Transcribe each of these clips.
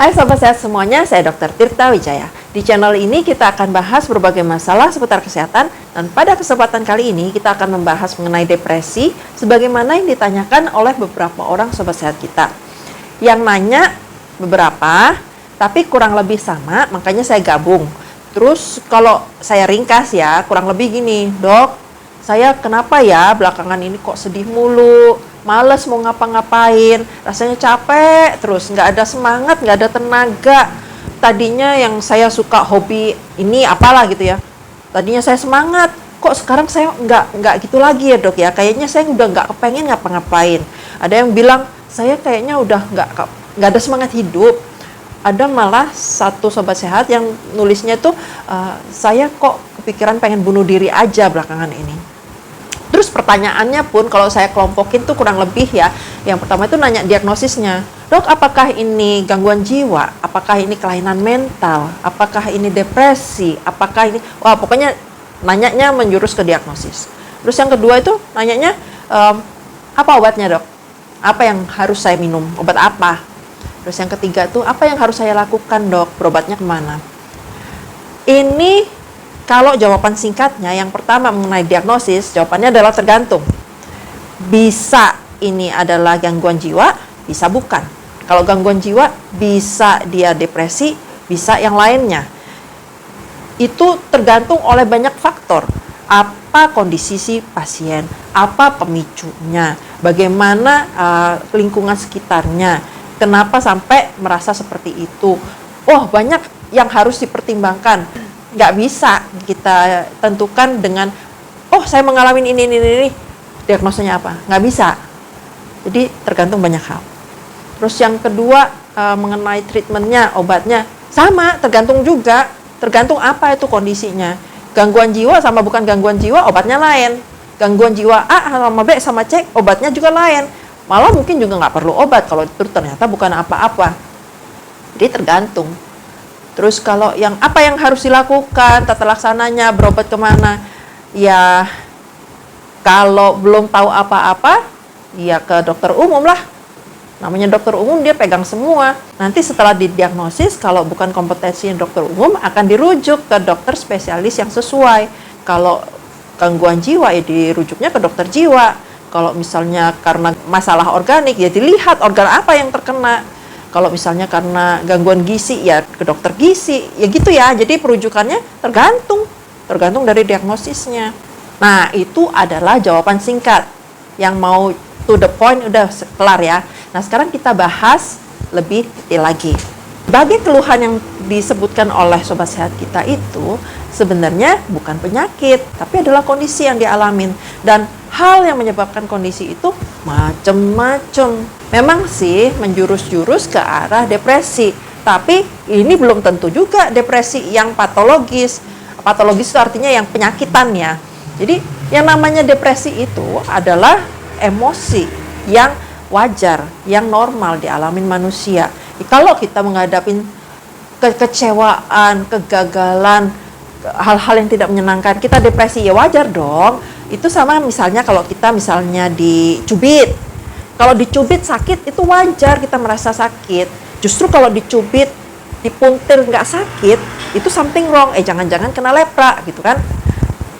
Hai Sobat Sehat semuanya, saya Dr. Tirta Wijaya. Di channel ini kita akan bahas berbagai masalah seputar kesehatan, dan pada kesempatan kali ini kita akan membahas mengenai depresi sebagaimana yang ditanyakan oleh beberapa orang Sobat Sehat kita. Yang nanya beberapa, tapi kurang lebih sama, makanya saya gabung. Terus kalau saya ringkas ya, kurang lebih gini, Dok, saya kenapa ya belakangan ini kok sedih mulu, males mau ngapa-ngapain, rasanya capek terus, nggak ada semangat, nggak ada tenaga. Tadinya yang saya suka hobi ini apalah gitu ya, tadinya saya semangat, kok sekarang saya nggak gitu lagi ya Dok ya, kayaknya saya udah nggak kepengen ngapa-ngapain. Ada yang bilang saya kayaknya udah nggak ada semangat hidup. Ada malah satu Sobat Sehat yang nulisnya tuh, saya kok kepikiran pengen bunuh diri aja belakangan ini. Terus pertanyaannya pun kalau saya kelompokin tuh kurang lebih ya. Yang pertama itu nanya diagnosisnya. Dok, apakah ini gangguan jiwa? Apakah ini kelainan mental? Apakah ini depresi? Apakah ini... Wah, pokoknya nanyanya menjurus ke diagnosis. Terus yang kedua itu nanyanya, apa obatnya Dok? Apa yang harus saya minum? Obat apa? Terus yang ketiga tuh, apa yang harus saya lakukan Dok? Berobatnya kemana? Ini... Kalau jawaban singkatnya, yang pertama mengenai diagnosis, jawabannya adalah tergantung. Bisa ini adalah gangguan jiwa, bisa bukan. Kalau gangguan jiwa, bisa dia depresi, bisa yang lainnya. Itu tergantung oleh banyak faktor. Apa kondisi si pasien, apa pemicunya, bagaimana lingkungan sekitarnya, kenapa sampai merasa seperti itu. Oh, banyak yang harus dipertimbangkan. Nggak bisa kita tentukan dengan, oh saya mengalami ini, diagnosanya apa. Nggak bisa. Jadi tergantung banyak hal. Terus yang kedua, mengenai treatmentnya, obatnya, sama, tergantung juga. Tergantung apa itu kondisinya. Gangguan jiwa sama bukan gangguan jiwa, obatnya lain. Gangguan jiwa A sama B sama C, obatnya juga lain. Malah mungkin juga nggak perlu obat kalau itu ternyata bukan apa-apa. Jadi tergantung. Terus kalau apa yang harus dilakukan, tata laksananya, berobat kemana? Ya, kalau belum tahu apa-apa, ya ke dokter umum lah. Namanya dokter umum, dia pegang semua. Nanti setelah didiagnosis, kalau bukan kompetensi dokter umum, akan dirujuk ke dokter spesialis yang sesuai. Kalau gangguan jiwa, ya dirujuknya ke dokter jiwa. Kalau misalnya karena masalah organik, ya dilihat organ apa yang terkena. Kalau misalnya karena gangguan gizi, ya ke dokter gizi, ya gitu ya. Jadi perujukannya tergantung dari diagnosisnya. Nah, itu adalah jawaban singkat. Yang mau to the point udah kelar ya. Nah, sekarang kita bahas lebih detail lagi. Bagi keluhan yang disebutkan oleh Sobat Sehat kita itu sebenarnya bukan penyakit, tapi adalah kondisi yang dialamin. Dan hal yang menyebabkan kondisi itu macam-macam. Memang sih menjurus-jurus ke arah depresi, tapi ini belum tentu juga depresi yang patologis. Patologis itu artinya yang penyakitan ya. Jadi yang namanya depresi itu adalah emosi yang wajar, yang normal dialamin manusia. Kalau kita menghadapi kekecewaan, kegagalan, hal-hal yang tidak menyenangkan, kita depresi, ya wajar dong. Itu sama misalnya kalau kita misalnya dicubit. Kalau dicubit sakit, itu wajar kita merasa sakit. Justru kalau dicubit, dipuntir nggak sakit, itu something wrong. Jangan-jangan kena lepra gitu kan.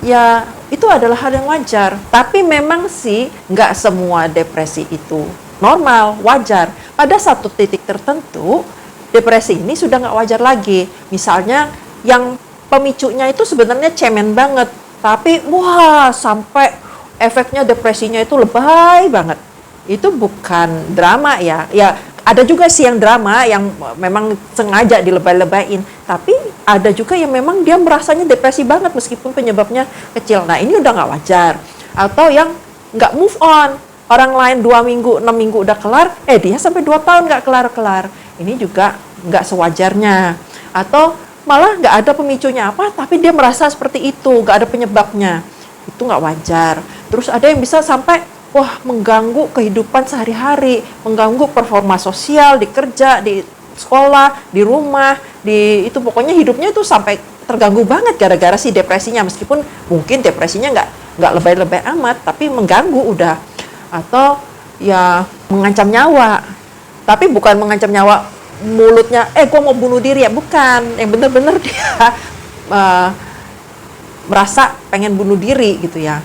Ya, itu adalah hal yang wajar. Tapi memang sih nggak semua depresi itu normal, wajar. Pada satu titik tertentu, depresi ini sudah nggak wajar lagi. Misalnya yang pemicunya itu sebenarnya cemen banget, tapi wah sampai efeknya depresinya itu lebay banget. Itu bukan drama ya. Ya ada juga sih yang drama yang memang sengaja dilebay-lebayin, tapi ada juga yang memang dia merasanya depresi banget meskipun penyebabnya kecil. Nah, ini udah nggak wajar. Atau yang nggak move on. Orang lain 2 minggu, 6 minggu udah kelar, dia sampai 2 tahun nggak kelar-kelar. Ini juga nggak sewajarnya. Atau malah nggak ada pemicunya apa, tapi dia merasa seperti itu, nggak ada penyebabnya. Itu nggak wajar. Terus ada yang bisa sampai, wah, mengganggu kehidupan sehari-hari, mengganggu performa sosial, di kerja, di sekolah, di rumah, itu pokoknya hidupnya itu sampai terganggu banget gara-gara si depresinya. Meskipun mungkin depresinya nggak lebay-lebay amat, tapi mengganggu udah. Atau ya mengancam nyawa. Tapi bukan mengancam nyawa mulutnya, gue mau bunuh diri ya, bukan. Yang bener-bener dia merasa pengen bunuh diri gitu ya.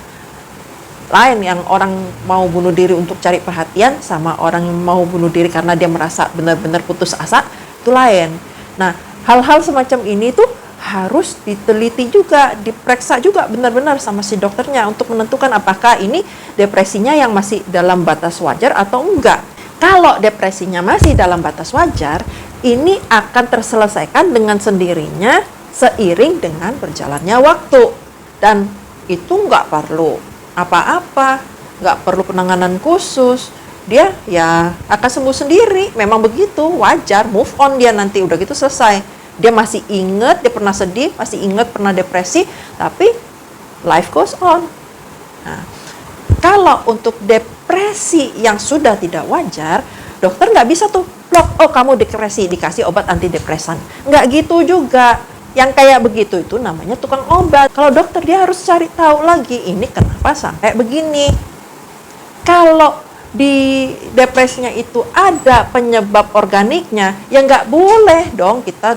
Lain yang orang mau bunuh diri untuk cari perhatian sama orang yang mau bunuh diri karena dia merasa benar-benar putus asa, itu lain. Nah, hal-hal semacam ini tuh harus diteliti juga, diperiksa juga benar-benar sama si dokternya untuk menentukan apakah ini depresinya yang masih dalam batas wajar atau enggak. Kalau depresinya masih dalam batas wajar, ini akan terselesaikan dengan sendirinya seiring dengan berjalannya waktu. Dan itu nggak perlu apa-apa, nggak perlu penanganan khusus. Dia ya akan sembuh sendiri, memang begitu, wajar, move on dia nanti, udah gitu selesai. Dia masih inget, dia pernah sedih, masih inget pernah depresi, tapi life goes on. Nah, kalau untuk depresi yang sudah tidak wajar, dokter nggak bisa tuh blok, oh kamu depresi, dikasih obat antidepresan. Nggak gitu juga. Yang kayak begitu itu namanya tukang obat. Kalau dokter dia harus cari tahu lagi, ini kenapa sampai begini. Kalau di depresinya itu ada penyebab organiknya, ya nggak boleh dong kita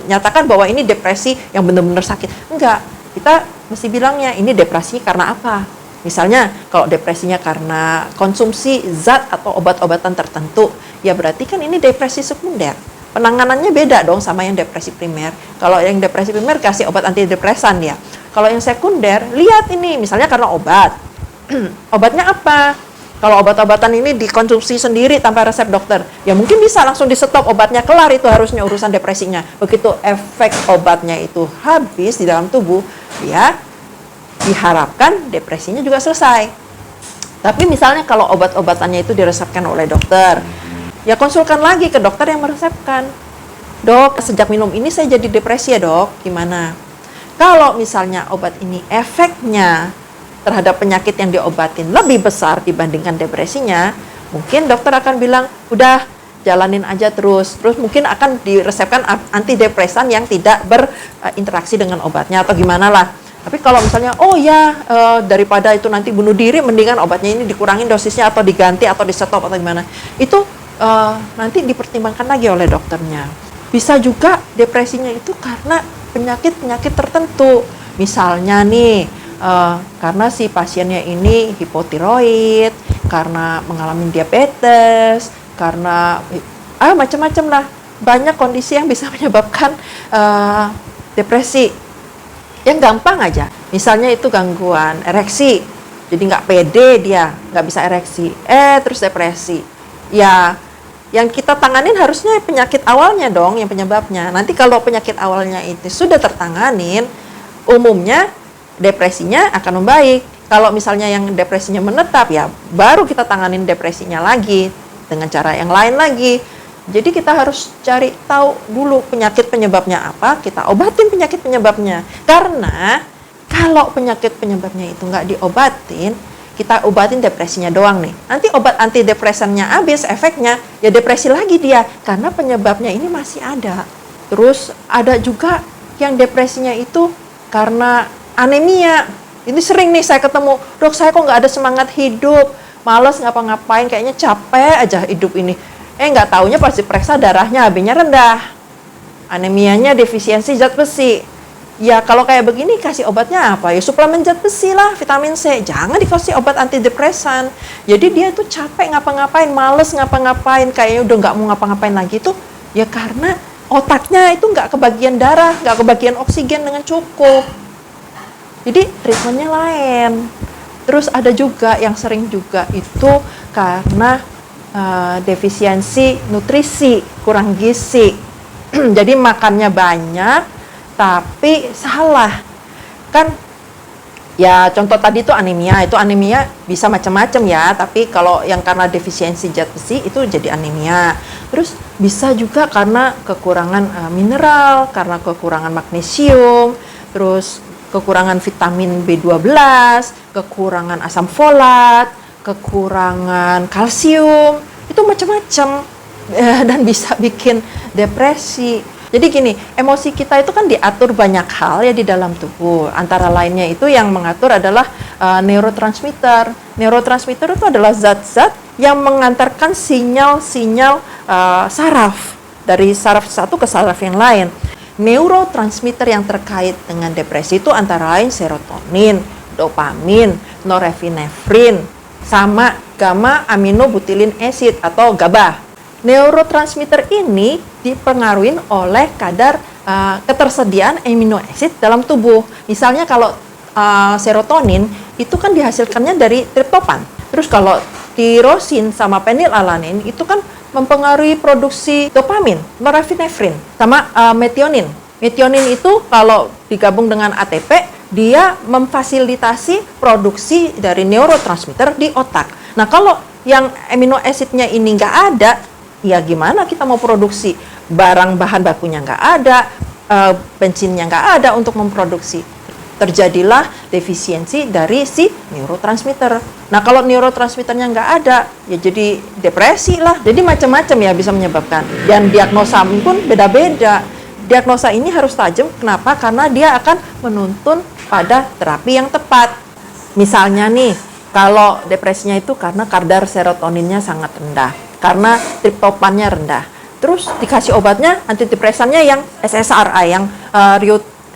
nyatakan bahwa ini depresi yang benar-benar sakit. Enggak, kita mesti bilangnya ini depresi karena apa. Misalnya kalau depresinya karena konsumsi zat atau obat-obatan tertentu, ya berarti kan ini depresi sekunder. Penanganannya beda dong sama yang depresi primer. Kalau yang depresi primer kasih obat antidepresan ya. Kalau yang sekunder, lihat ini misalnya karena obat. Obatnya apa? Kalau obat-obatan ini dikonsumsi sendiri tanpa resep dokter, ya mungkin bisa langsung di stop obatnya, kelar itu harusnya urusan depresinya. Begitu efek obatnya itu habis di dalam tubuh, ya diharapkan depresinya juga selesai. Tapi misalnya kalau obat-obatannya itu diresepkan oleh dokter, ya konsulkan lagi ke dokter yang meresepkan. Dok, sejak minum ini saya jadi depresi ya dok, gimana? Kalau misalnya obat ini efeknya terhadap penyakit yang diobatin lebih besar dibandingkan depresinya, mungkin dokter akan bilang, udah jalanin aja terus mungkin akan diresepkan antidepresan yang tidak berinteraksi dengan obatnya atau gimana lah. Tapi kalau misalnya, daripada itu nanti bunuh diri, mendingan obatnya ini dikurangin dosisnya atau diganti atau di stop atau gimana, itu nanti dipertimbangkan lagi oleh dokternya. Bisa juga depresinya itu karena penyakit-penyakit tertentu, misalnya nih, karena si pasiennya ini hipotiroid, karena mengalami diabetes, karena macam-macam lah, banyak kondisi yang bisa menyebabkan depresi. Yang gampang aja, misalnya itu gangguan ereksi, jadi nggak pede dia, nggak bisa ereksi, terus depresi. Ya, yang kita tanganin harusnya penyakit awalnya dong, yang penyebabnya. Nanti kalau penyakit awalnya itu sudah tertanganin, umumnya depresinya akan membaik. Kalau misalnya yang depresinya menetap, ya baru kita tanganin depresinya lagi dengan cara yang lain lagi. Jadi kita harus cari tahu dulu penyakit penyebabnya apa, kita obatin penyakit penyebabnya. Karena kalau penyakit penyebabnya itu nggak diobatin, kita obatin depresinya doang nih. Nanti obat antidepresannya habis efeknya, ya depresi lagi dia, karena penyebabnya ini masih ada. Terus ada juga yang depresinya itu karena anemia. Ini sering nih saya ketemu, dok saya kok nggak ada semangat hidup, males ngapa-ngapain, kayaknya capek aja hidup ini. Nggak taunya pas diperiksa darahnya HB-nya rendah, anemianya defisiensi zat besi. Ya kalau kayak begini kasih obatnya apa? Ya suplemen zat besi lah, vitamin C. Jangan dikasih obat antidepresan. Jadi dia tuh capek ngapa-ngapain, males ngapa-ngapain, kayaknya udah nggak mau ngapa-ngapain lagi tuh. Ya karena otaknya itu nggak kebagian darah, nggak kebagian oksigen dengan cukup. Jadi treatmentnya lain. Terus ada juga yang sering juga itu karena defisiensi nutrisi, kurang gizi. Jadi makannya banyak tapi salah. Kan ya contoh tadi itu anemia bisa macam-macam ya, tapi kalau yang karena defisiensi zat besi itu jadi anemia. Terus bisa juga karena kekurangan mineral, karena kekurangan magnesium, terus kekurangan vitamin B12, kekurangan asam folat, kekurangan kalsium, itu macam-macam dan bisa bikin depresi. Jadi gini, emosi kita itu kan diatur banyak hal ya di dalam tubuh. Antara lainnya itu yang mengatur adalah neurotransmitter. Neurotransmitter itu adalah zat-zat yang mengantarkan sinyal-sinyal saraf dari saraf satu ke saraf yang lain. Neurotransmitter yang terkait dengan depresi itu antara lain serotonin, dopamin, norepinefrin, sama gamma aminobutyric acid atau GABA. Neurotransmitter ini dipengaruhi oleh kadar ketersediaan amino acid dalam tubuh. Misalnya kalau serotonin itu kan dihasilkannya dari triptopan. Terus kalau tirosin sama fenilalanin itu kan mempengaruhi produksi dopamin, norepinefrin, sama metionin. Metionin itu kalau digabung dengan ATP, dia memfasilitasi produksi dari neurotransmitter di otak. Nah, kalau yang amino acidnya ini nggak ada, ya gimana kita mau produksi? Barang bahan bakunya nggak ada, bensinnya nggak ada untuk memproduksi. Terjadilah defisiensi dari si neurotransmitter. Nah, kalau neurotransmitternya nggak ada, ya jadi depresi lah. Jadi macam-macam ya bisa menyebabkan. Dan diagnosa pun beda-beda. Diagnosa ini harus tajam. Kenapa? Karena dia akan menuntun pada terapi yang tepat. Misalnya nih, kalau depresinya itu karena kadar serotoninnya sangat rendah, karena triptopannya rendah. Terus dikasih obatnya antidepresannya yang SSRI, yang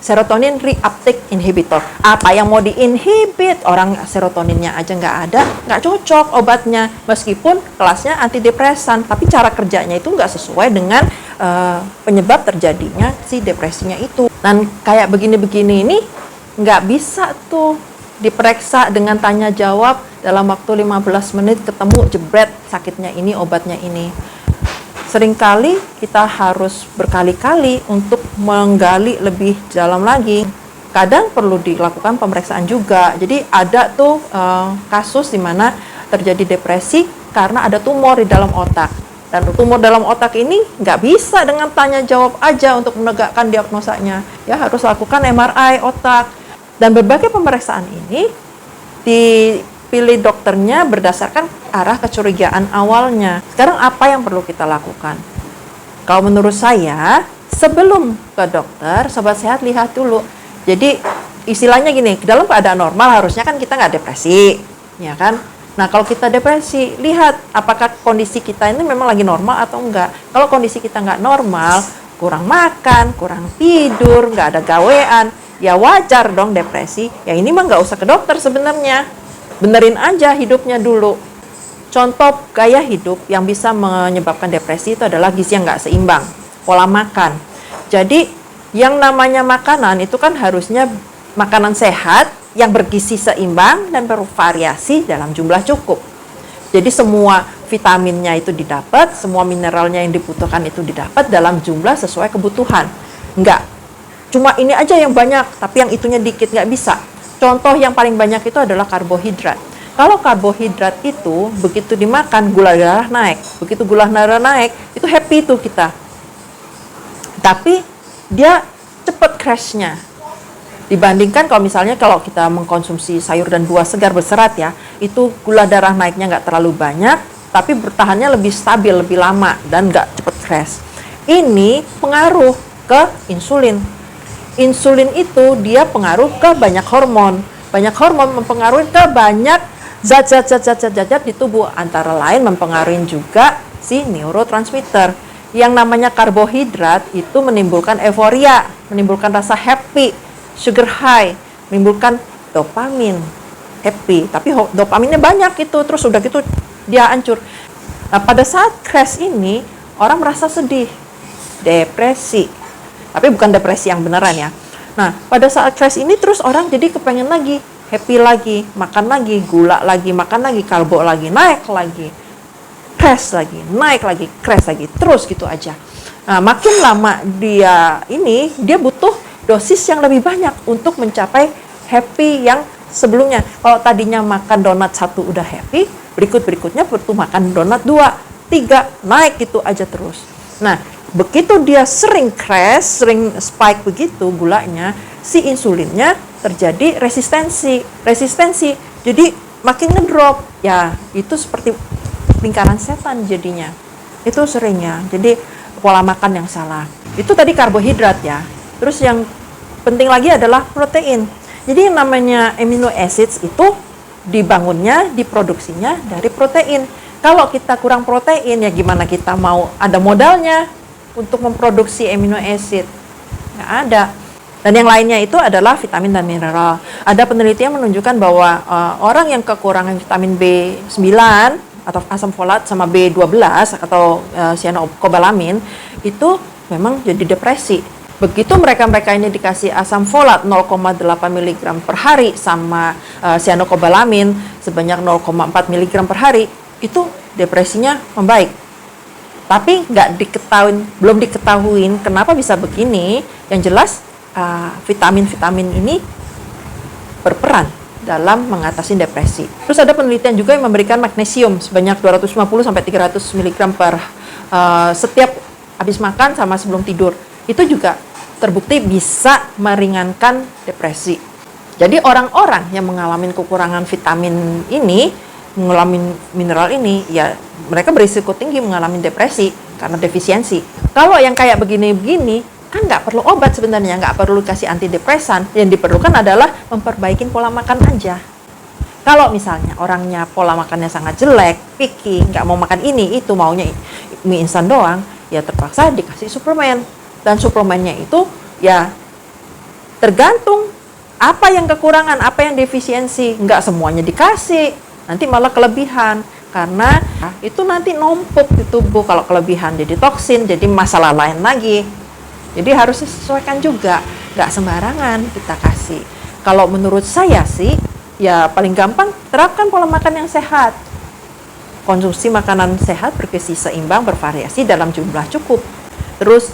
serotonin reuptake inhibitor. Apa yang mau diinhibit? Orang serotoninnya aja nggak ada, nggak cocok obatnya. Meskipun kelasnya antidepresan, tapi cara kerjanya itu nggak sesuai dengan penyebab terjadinya si depresinya itu. Dan kayak begini-begini ini nggak bisa tuh diperiksa dengan tanya jawab dalam waktu 15 menit ketemu jebret sakitnya ini, obatnya ini. Seringkali kita harus berkali-kali untuk menggali lebih dalam lagi. Kadang perlu dilakukan pemeriksaan juga. Jadi ada tuh kasus di mana terjadi depresi karena ada tumor di dalam otak. Dan tumor dalam otak ini nggak bisa dengan tanya jawab aja untuk menegakkan diagnosanya. Ya harus lakukan MRI otak. Dan berbagai pemeriksaan ini dipilih dokternya berdasarkan arah kecurigaan awalnya. Sekarang apa yang perlu kita lakukan? Kalau menurut saya, sebelum ke dokter, sobat sehat lihat dulu. Jadi istilahnya gini, dalam keadaan normal harusnya kan kita nggak depresi, ya kan? Nah, kalau kita depresi, lihat apakah kondisi kita ini memang lagi normal atau enggak. Kalau kondisi kita nggak normal, kurang makan, kurang tidur, nggak ada gawean, ya wajar dong depresi. Ya ini mah nggak usah ke dokter sebenarnya. Benerin aja hidupnya dulu. Contoh gaya hidup yang bisa menyebabkan depresi itu adalah gizi yang nggak seimbang, pola makan. Jadi yang namanya makanan itu kan harusnya makanan sehat yang bergizi seimbang dan bervariasi dalam jumlah cukup. Jadi semua vitaminnya itu didapat, semua mineralnya yang dibutuhkan itu didapat dalam jumlah sesuai kebutuhan. Enggak, cuma ini aja yang banyak, tapi yang itunya dikit, nggak bisa. Contoh yang paling banyak itu adalah karbohidrat. Kalau karbohidrat itu begitu dimakan gula darah naik, begitu gula darah naik itu happy tuh kita. Tapi dia cepat crashnya. Dibandingkan kalau misalnya kalau kita mengkonsumsi sayur dan buah segar berserat ya, itu gula darah naiknya nggak terlalu banyak, tapi bertahannya lebih stabil, lebih lama dan nggak cepat crash. Ini pengaruh ke insulin. Insulin itu dia pengaruh ke banyak hormon. Banyak hormon mempengaruhi ke banyak zat-zat di tubuh, antara lain mempengaruhi juga si neurotransmitter. Yang namanya karbohidrat itu menimbulkan euforia, menimbulkan rasa happy, sugar high, menimbulkan dopamin, happy. Tapi dopaminnya banyak itu, terus udah gitu dia hancur. Nah, pada saat crash ini orang merasa sedih, depresi. Tapi bukan depresi yang beneran ya. Nah, pada saat crash ini terus orang jadi kepengen lagi, happy lagi, makan lagi, gula lagi, makan lagi, karbo lagi, naik lagi, crash lagi, naik lagi, crash lagi, terus gitu aja. Nah, makin lama dia butuh dosis yang lebih banyak untuk mencapai happy yang sebelumnya. Kalau tadinya makan donat 1 udah happy, berikutnya butuh makan donat 2, 3, naik gitu aja terus. Nah, begitu dia sering crash, sering spike begitu gulanya, si insulinnya terjadi resistensi. Jadi makin ngedrop. Ya, itu seperti lingkaran setan jadinya. Itu seringnya. Jadi pola makan yang salah. Itu tadi karbohidrat ya. Terus yang penting lagi adalah protein. Jadi yang namanya amino acids itu dibangunnya, diproduksinya dari protein. Kalau kita kurang protein, ya gimana kita mau ada modalnya untuk memproduksi amino acid? Nggak ada. Dan yang lainnya itu adalah vitamin dan mineral. Ada penelitian menunjukkan bahwa orang yang kekurangan vitamin B9 atau asam folat sama B12 atau cyanokobalamin itu memang jadi depresi. Begitu mereka ini dikasih asam folat 0,8 mg per hari sama cyanokobalamin sebanyak 0,4 mg per hari, itu depresinya membaik. Tapi belum diketahui kenapa bisa begini. Yang jelas vitamin-vitamin ini berperan dalam mengatasi depresi. Terus ada penelitian juga yang memberikan magnesium sebanyak 250 sampai 300 mg per setiap habis makan sama sebelum tidur. Itu juga terbukti bisa meringankan depresi. Jadi orang-orang yang mengalami kekurangan vitamin ini, mengalami mineral ini, ya mereka berisiko tinggi mengalami depresi karena defisiensi. Kalau yang kayak begini-begini, kan nggak perlu obat sebenarnya, nggak perlu kasih antidepresan. Yang diperlukan adalah memperbaiki pola makan aja. Kalau misalnya orangnya pola makannya sangat jelek, picky, nggak mau makan ini, itu maunya mie instan doang, ya terpaksa dikasih suplemen. Dan suplemennya itu ya tergantung apa yang kekurangan, apa yang defisiensi. Nggak semuanya dikasih, nanti malah kelebihan. Karena itu nanti numpuk di tubuh. Kalau kelebihan jadi toksin, jadi masalah lain lagi. Jadi harus disesuaikan juga, nggak sembarangan kita kasih. Kalau menurut saya sih, ya paling gampang terapkan pola makan yang sehat. Konsumsi makanan sehat bergizi seimbang, bervariasi dalam jumlah cukup. Terus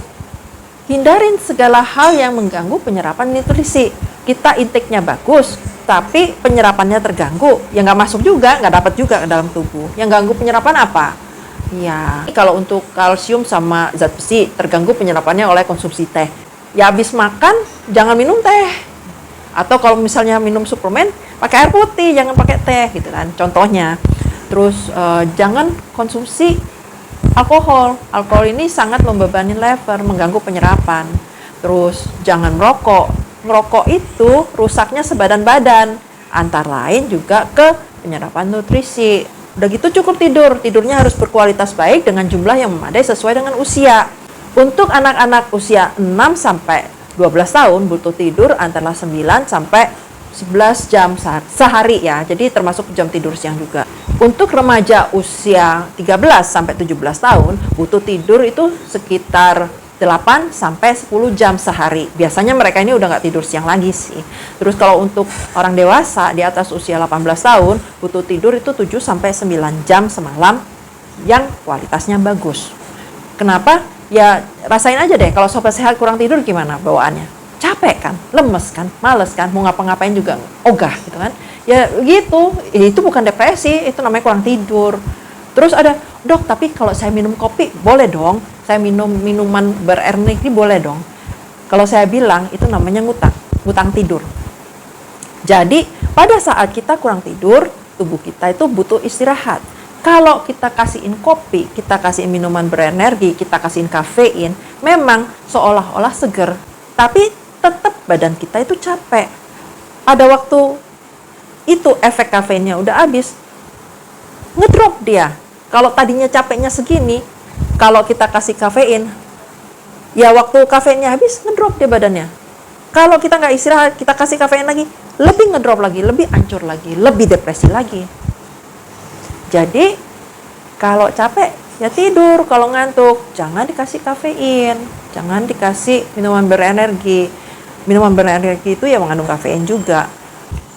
hindarin segala hal yang mengganggu penyerapan nutrisi. Kita intake-nya bagus, tapi penyerapannya terganggu. Ya nggak masuk juga, nggak dapat juga ke dalam tubuh. Yang ganggu penyerapan apa? Ya, kalau untuk kalsium sama zat besi terganggu penyerapannya oleh konsumsi teh. Ya habis makan jangan minum teh. Atau kalau misalnya minum suplemen pakai air putih, jangan pakai teh gitu kan. Contohnya. Terus jangan konsumsi alkohol. Alkohol ini sangat membebani lever, mengganggu penyerapan. Terus jangan merokok. Merokok itu rusaknya sebadan badan. Antara lain juga ke penyerapan nutrisi. Udah gitu cukup tidurnya harus berkualitas baik dengan jumlah yang memadai sesuai dengan usia. Untuk anak-anak usia 6 sampai 12 tahun butuh tidur antara 9 sampai 11 jam sehari ya. Jadi termasuk jam tidur siang juga. Untuk remaja usia 13 sampai 17 tahun butuh tidur itu sekitar 8 sampai 10 jam sehari. Biasanya mereka ini udah nggak tidur siang lagi sih. Terus kalau untuk orang dewasa di atas usia 18 tahun, butuh tidur itu 7 sampai 9 jam semalam yang kualitasnya bagus. Kenapa? Ya rasain aja deh, kalau sobat sehat kurang tidur gimana bawaannya? Capek kan? Lemes kan? Males kan? Mau ngapa-ngapain juga ogah gitu kan? Ya gitu, itu bukan depresi, itu namanya kurang tidur. Terus ada, dok tapi kalau saya minum kopi boleh dong? Saya minum minuman berenergi boleh dong? Kalau saya bilang itu namanya ngutang tidur. Jadi pada saat kita kurang tidur, tubuh kita itu butuh istirahat. Kalau kita kasihin kopi, kita kasihin minuman berenergi, kita kasihin kafein, memang seolah-olah seger, tapi tetap badan kita itu capek. Pada waktu itu efek kafeinnya udah habis, ngedrop dia. Kalau tadinya capeknya segini, kalau kita kasih kafein, ya waktu kafeinnya habis, ngedrop dia badannya. Kalau kita nggak istirahat, kita kasih kafein lagi, lebih ngedrop lagi, lebih hancur lagi, lebih depresi lagi. Jadi, kalau capek, ya tidur. Kalau ngantuk, jangan dikasih kafein. Jangan dikasih minuman berenergi. Minuman berenergi itu ya mengandung kafein juga.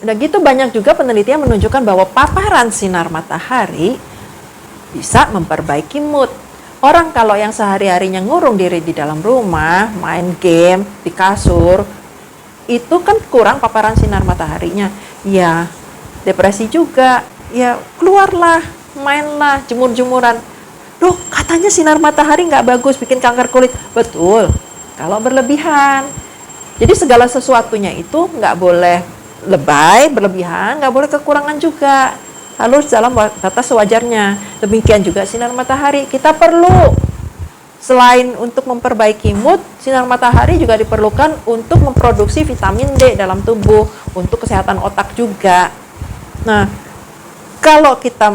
Udah gitu banyak juga penelitian menunjukkan bahwa paparan sinar matahari bisa memperbaiki mood. Orang kalau yang sehari-harinya ngurung diri di dalam rumah, main game, di kasur, itu kan kurang paparan sinar mataharinya. Ya, depresi juga. Ya, keluarlah, mainlah, jemur-jemuran. Duh, katanya sinar matahari nggak bagus, bikin kanker kulit. Betul, kalau berlebihan. Jadi segala sesuatunya itu nggak boleh lebay, berlebihan, nggak boleh kekurangan juga. Harus dalam batas sewajarnya. Demikian juga sinar matahari. Kita perlu, selain untuk memperbaiki mood, sinar matahari juga diperlukan untuk memproduksi vitamin D dalam tubuh, untuk kesehatan otak juga. Nah, kalau kita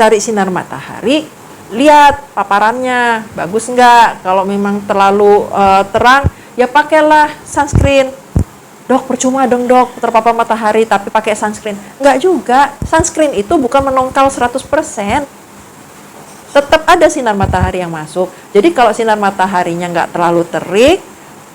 cari sinar matahari, lihat paparannya bagus nggak. Kalau memang terlalu terang, ya pakailah sunscreen. Dok, percuma dong dok, terpapar matahari tapi pakai sunscreen. Nggak juga, sunscreen itu bukan menongkal 100%. Tetap ada sinar matahari yang masuk. Jadi kalau sinar mataharinya nggak terlalu terik,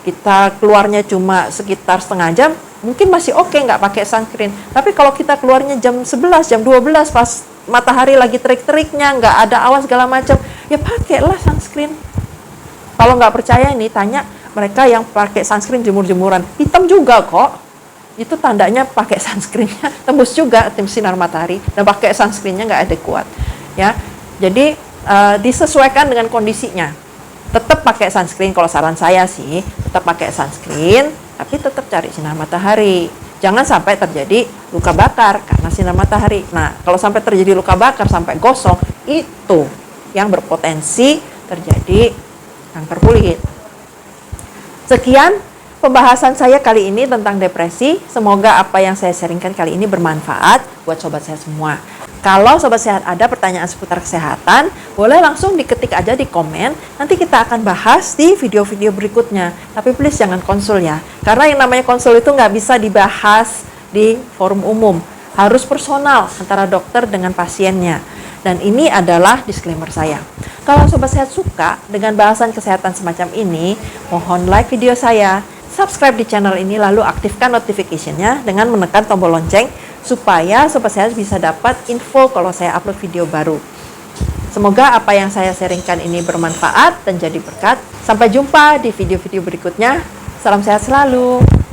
kita keluarnya cuma sekitar setengah jam, mungkin masih oke nggak pakai sunscreen. Tapi kalau kita keluarnya jam 11, jam 12, pas matahari lagi terik-teriknya, nggak ada awan segala macam, ya pakailah sunscreen. Kalau nggak percaya nih, tanya mereka yang pakai sunscreen jemur-jemuran. Hitam juga kok. Itu tandanya pakai sunscreennya tembus juga tim sinar matahari dan pakai sunscreennya nggak adekuat. Ya, jadi disesuaikan dengan kondisinya. Tetap pakai sunscreen, kalau saran saya sih, tetap pakai sunscreen, tapi tetap cari sinar matahari. Jangan sampai terjadi luka bakar karena sinar matahari. Nah, kalau sampai terjadi luka bakar sampai gosong, itu yang berpotensi terjadi kanker kulit. Sekian pembahasan saya kali ini tentang depresi. Semoga apa yang saya sharingkan kali ini bermanfaat buat sobat sehat semua. Kalau sobat sehat ada pertanyaan seputar kesehatan, boleh langsung diketik aja di komen. Nanti kita akan bahas di video-video berikutnya. Tapi please jangan konsul ya. Karena yang namanya konsul itu nggak bisa dibahas di forum umum. Harus personal antara dokter dengan pasiennya. Dan ini adalah disclaimer saya. Kalau sobat sehat suka dengan bahasan kesehatan semacam ini, mohon like video saya, subscribe di channel ini, lalu aktifkan notification-nya dengan menekan tombol lonceng supaya sobat sehat bisa dapat info kalau saya upload video baru. Semoga apa yang saya sharingkan ini bermanfaat dan jadi berkat. Sampai jumpa di video-video berikutnya. Salam sehat selalu.